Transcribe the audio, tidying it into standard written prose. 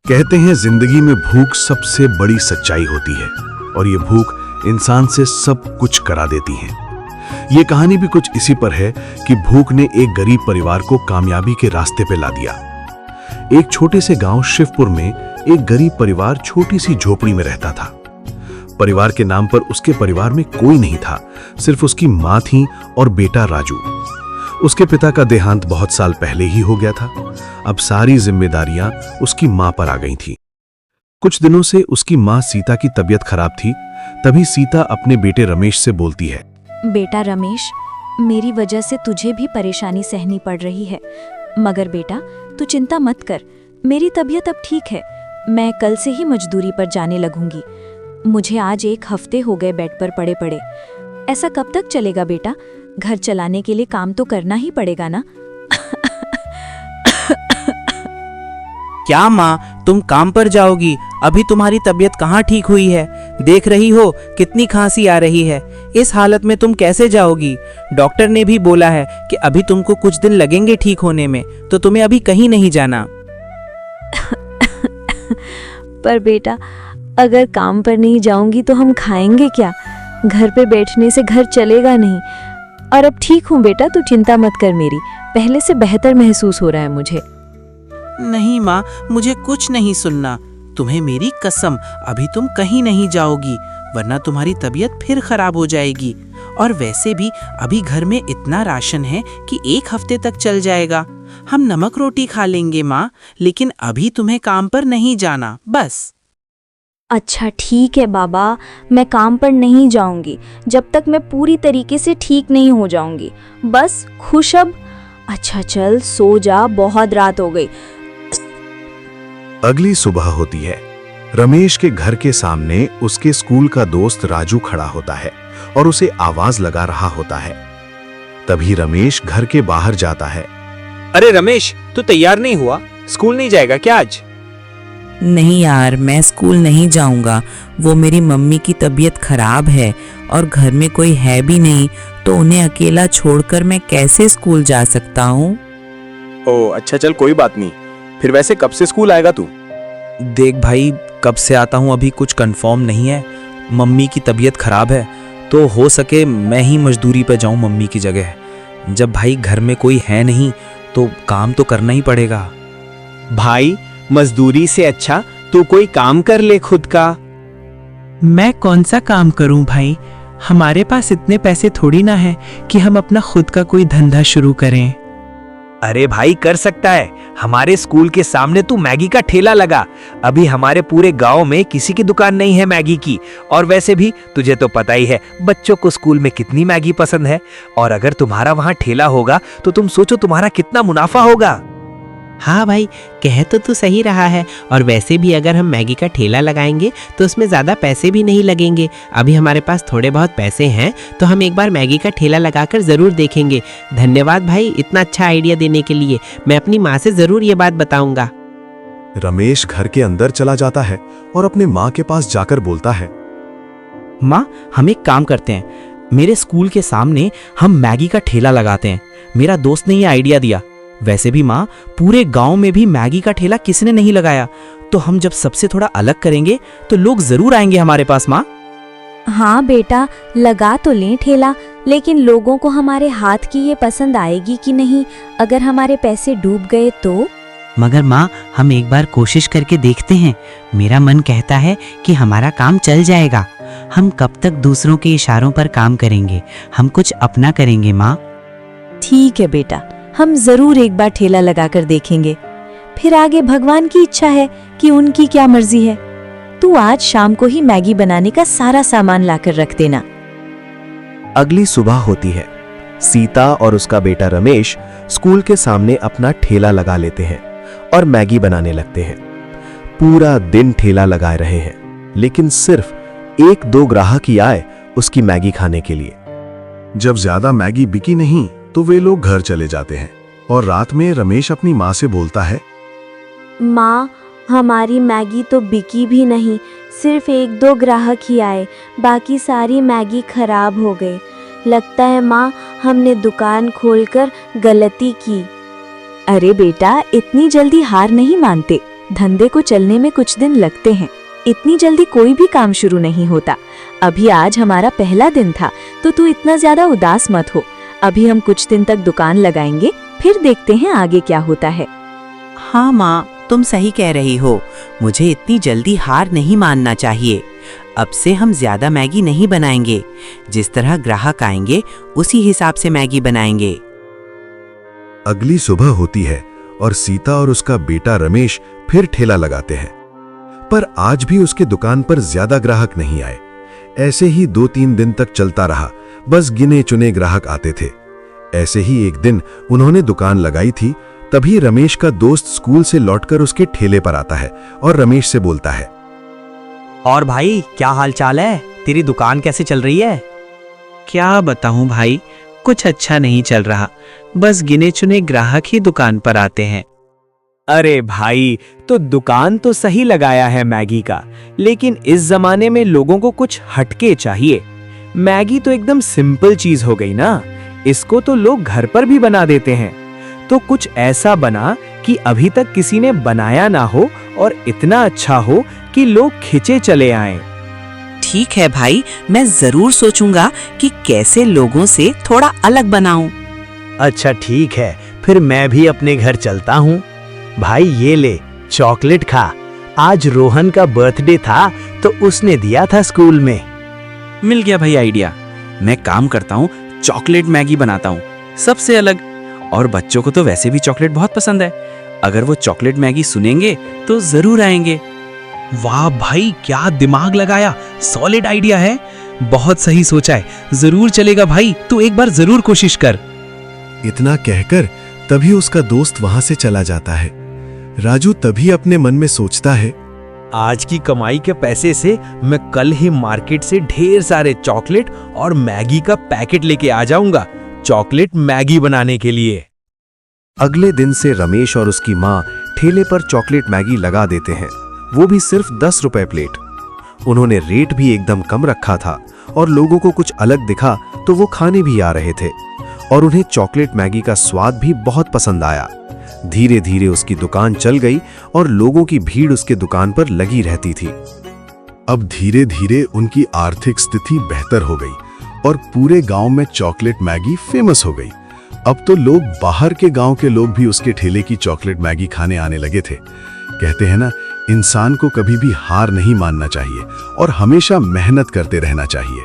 कहते हैं जिंदगी में भूख सबसे बड़ी सच्चाई होती है और ये भूख इंसान से सब कुछ करा देती है। ये कहानी भी कुछ इसी पर है कि भूख ने एक गरीब परिवार को कामयाबी के रास्ते पे ला दिया। एक छोटे से गांव शिवपुर में एक गरीब परिवार छोटी सी झोपड़ी में रहता था। परिवार के नाम पर उसके परिवार में कोई नहीं था, सिर्फ उसकी मां थी और बेटा राजू। उसके पिता का देहांत बहुत साल पहले ही हो गया था। अब सारी जिम्मेदारियां उसकी मां पर आ गई थी। कुछ दिनों से उसकी मां सीता की तबीयत खराब थी। तभी सीता अपने बेटे रमेश से बोलती है, बेटा रमेश, मेरी वजह से तुझे भी परेशानी सहनी पड़ रही है, मगर बेटा तू चिंता मत कर, मेरी तबीयत अब ठीक है। मैं कल से ही मजदूरी पर जाने लगूंगी। मुझे आज 1 हफ्ते हो गए बेड पर पड़े पड़े। ऐसा कब तक चलेगा बेटा? घर चलाने के लिए काम तो करना ही पड़ेगा ना। क्या माँ, तुम काम पर जाओगी? अभी तुम्हारी तबीयत कहाँ ठीक हुई है? देख रही हो कितनी खांसी आ रही है। इस हालत में तुम कैसे जाओगी? डॉक्टर ने भी बोला है कि अभी तुमको कुछ दिन लगेंगे ठीक होने में, तो तुम्हें अभी कहीं नहीं जाना। पर बेटा, अगर काम पर नहीं जाऊंगी तो हम खाएंगे क्या? घर पे बैठने से घर चलेगा नहीं। और अब ठीक हूँ बेटा, तू चिंता मत कर, मेरी पहले से बेहतर महसूस हो रहा है मुझे। नहीं माँ, मुझे कुछ नहीं सुनना। तुम्हें मेरी कसम, अभी तुम कहीं नहीं जाओगी, वरना तुम्हारी तबीयत फिर खराब हो जाएगी। और वैसे भी अभी घर में इतना राशन है कि 1 हफ्ते तक चल जाएगा। हम नमक रोटी खा लेंगे माँ, लेकिन अभी तुम्हें काम पर नहीं जाना, बस। अच्छा ठीक है बाबा, मैं काम पर नहीं जाऊंगी जब तक मैं पूरी तरीके से ठीक नहीं हो जाऊंगी। बस खुश अब। अच्छा चल सो जा, बहुत रात हो गई। अगली सुबह होती है। रमेश के घर के सामने उसके स्कूल का दोस्त राजू खड़ा होता है और उसे आवाज लगा रहा होता है। तभी रमेश घर के बाहर जाता है। अरे रमेश, तू तैयार नहीं हुआ? स्कूल नहीं जाएगा क्या आज? नहीं यार, मैं स्कूल नहीं जाऊंगा। वो मेरी मम्मी की तबीयत खराब है और घर में कोई है भी नहीं, तो उन्हें अकेला छोड़कर मैं कैसे स्कूल जा सकता हूँ? ओह अच्छा, चल कोई बात नहीं। फिर वैसे कब से स्कूल आएगा तू? देख भाई, कब से आता हूँ अभी कुछ कंफर्म नहीं है। मम्मी की तबीयत खराब है, तो हो सके मैं ही मजदूरी पे जाऊँ मम्मी की जगह। जब भाई घर में कोई है नहीं तो काम तो करना ही पड़ेगा। भाई, मजदूरी से अच्छा तू कोई काम कर ले खुद का। मैं कौन सा काम करूं भाई? हमारे पास इतने पैसे थोड़ी ना है कि हम अपना खुद का कोई धंधा शुरू करें। अरे भाई, कर सकता है। हमारे स्कूल के सामने तू मैगी का ठेला लगा। अभी हमारे पूरे गांव में किसी की दुकान नहीं है मैगी की। और वैसे भी तुझे तो पता ही है बच्चों को स्कूल में कितनी मैगी पसंद है। और अगर तुम्हारा वहां ठेला होगा तो तुम सोचो तुम्हारा कितना मुनाफा होगा। हाँ भाई, कह तो तू सही रहा है। और वैसे भी अगर हम मैगी का ठेला लगाएंगे तो उसमें ज़्यादा पैसे भी नहीं लगेंगे। अभी हमारे पास थोड़े बहुत पैसे हैं, तो हम एक बार मैगी का ठेला लगाकर ज़रूर देखेंगे। धन्यवाद भाई इतना अच्छा आइडिया देने के लिए। मैं अपनी माँ से ज़रूर ये बात बताऊंगा। रमेश घर के अंदर चला जाता है और अपने माँ के पास जाकर बोलता है, माँ, हम एक काम करते हैं, मेरे स्कूल के सामने हम मैगी का ठेला लगाते हैं। मेरा दोस्त ने ये आइडिया दिया। वैसे भी माँ, पूरे गांव में भी मैगी का ठेला किसने नहीं लगाया, तो हम जब सबसे थोड़ा अलग करेंगे तो लोग जरूर आएंगे हमारे पास। माँ हाँ बेटा, लगा तो लें ठेला, लेकिन लोगों को हमारे हाथ की ये पसंद आएगी कि नहीं? अगर हमारे पैसे डूब गए तो? मगर माँ, हम एक बार कोशिश करके देखते हैं। मेरा मन कहता है कि हमारा काम चल जाएगा। हम कब तक दूसरों के इशारों पर काम करेंगे? हम कुछ अपना करेंगे माँ। ठीक है बेटा, हम जरूर एक बार ठेला लगाकर देखेंगे। फिर आगे भगवान की इच्छा है कि उनकी क्या मर्जी है। तू आज शाम को ही मैगी बनाने का सारा सामान लाकर रख देना। अगली सुबह होती है। सीता और उसका बेटा रमेश स्कूल के सामने अपना ठेला लगा लेते हैं और मैगी बनाने लगते हैं। पूरा दिन ठेला लगाए रहे हैं, लेकिन सिर्फ 1-2 ग्राहक ही आए उसकी मैगी खाने के लिए। जब ज्यादा मैगी बिकी नहीं तो वे लोग घर चले जाते हैं और रात में रमेश अपनी माँ से बोलता है, माँ, हमारी मैगी तो बिकी भी नहीं, सिर्फ 1-2 ग्राहक ही आए, बाकी सारी मैगी खराब हो गई। लगता है माँ, हमने दुकान खोलकर गलती की। अरे बेटा, इतनी जल्दी हार नहीं मानते, धंधे को चलने में कुछ दिन लगते हैं। इतनी जल्दी कोई भी काम शुरू नहीं होता। अभी आज हमारा पहला दिन था, तो तू इतना ज्यादा उदास मत हो। अभी हम कुछ दिन तक दुकान लगाएंगे, फिर देखते हैं आगे क्या होता है। हाँ माँ, तुम सही कह रही हो। मुझे इतनी जल्दी हार नहीं मानना चाहिए। अब से हम ज्यादा मैगी नहीं बनाएंगे। जिस तरह ग्राहक आएंगे उसी हिसाब से मैगी बनाएंगे। अगली सुबह होती है और सीता और उसका बेटा रमेश फिर ठेला लगाते हैं, पर आज भी उसके दुकान पर ज्यादा ग्राहक नहीं आए। ऐसे ही 2-3 दिन तक चलता रहा, बस गिने चुने ग्राहक आते थे। ऐसे ही एक दिन उन्होंने दुकान लगाई थी, तभी रमेश का दोस्त स्कूल से लौटकर उसके ठेले पर आता है और रमेश से बोलता है, और भाई क्या हाल चाल है? तेरी दुकान कैसे चल रही है? क्या बताऊं भाई, कुछ अच्छा नहीं चल रहा। बस गिने चुने ग्राहक ही दुकान पर आते हैं। अरे भाई, तो दुकान तो सही लगाया है मैगी का, लेकिन इस जमाने में लोगों को कुछ हटके चाहिए। मैगी तो एकदम सिंपल चीज हो गई ना, इसको तो लोग घर पर भी बना देते हैं। तो कुछ ऐसा बना कि अभी तक किसी ने बनाया ना हो और इतना अच्छा हो कि लोग खिंचे चले आएं। ठीक है भाई, मैं जरूर सोचूंगा कि कैसे लोगों से थोड़ा अलग बनाऊं। अच्छा ठीक है, फिर मैं भी अपने घर चलता हूँ। भाई ये ले, चॉकलेट खा। आज रोहन का बर्थडे था तो उसने दिया था स्कूल में। मिल गया भाई आइडिया। मैं काम करता हूँ, चॉकलेट मैगी बनाता हूँ, सबसे अलग। और बच्चों को तो वैसे भी चॉकलेट बहुत पसंद है। अगर वो चॉकलेट मैगी सुनेंगे तो जरूर आएंगे। वाह भाई, क्या दिमाग लगाया, सॉलिड आइडिया है। बहुत सही सोचा है, जरूर चलेगा भाई, तू एक बार जरूर कोशिश कर। इतना कहकर तभी उसका दोस्त वहां से चला जाता है। राजू तभी अपने मन में सोचता है, आज की कमाई के पैसे से मैं कल ही मार्केट से ढेर सारे चॉकलेट और मैगी का पैकेट लेके आ जाऊंगा, चॉकलेट मैगी बनाने के लिए। अगले दिन से रमेश और उसकी माँ ठेले पर चॉकलेट मैगी लगा देते हैं, वो भी सिर्फ 10 रुपए प्लेट। उन्होंने रेट भी एकदम कम रखा था और लोगों को कुछ अलग दिखा तो वो खाने भी आ रहे थे और उन्हें चॉकलेट मैगी का स्वाद भी बहुत पसंद आया। धीरे धीरे उसकी दुकान चल गई और लोगों की भीड़ उसके दुकान पर लगी रहती थी। अब धीरे धीरे उनकी आर्थिक स्थिति बेहतर हो गई और पूरे गांव में चॉकलेट मैगी फेमस हो गई। अब तो लोग बाहर के गांव के लोग भी उसके ठेले की चॉकलेट मैगी खाने आने लगे थे। कहते हैं ना, इंसान को कभी भी हार नहीं मानना चाहिए और हमेशा मेहनत करते रहना चाहिए।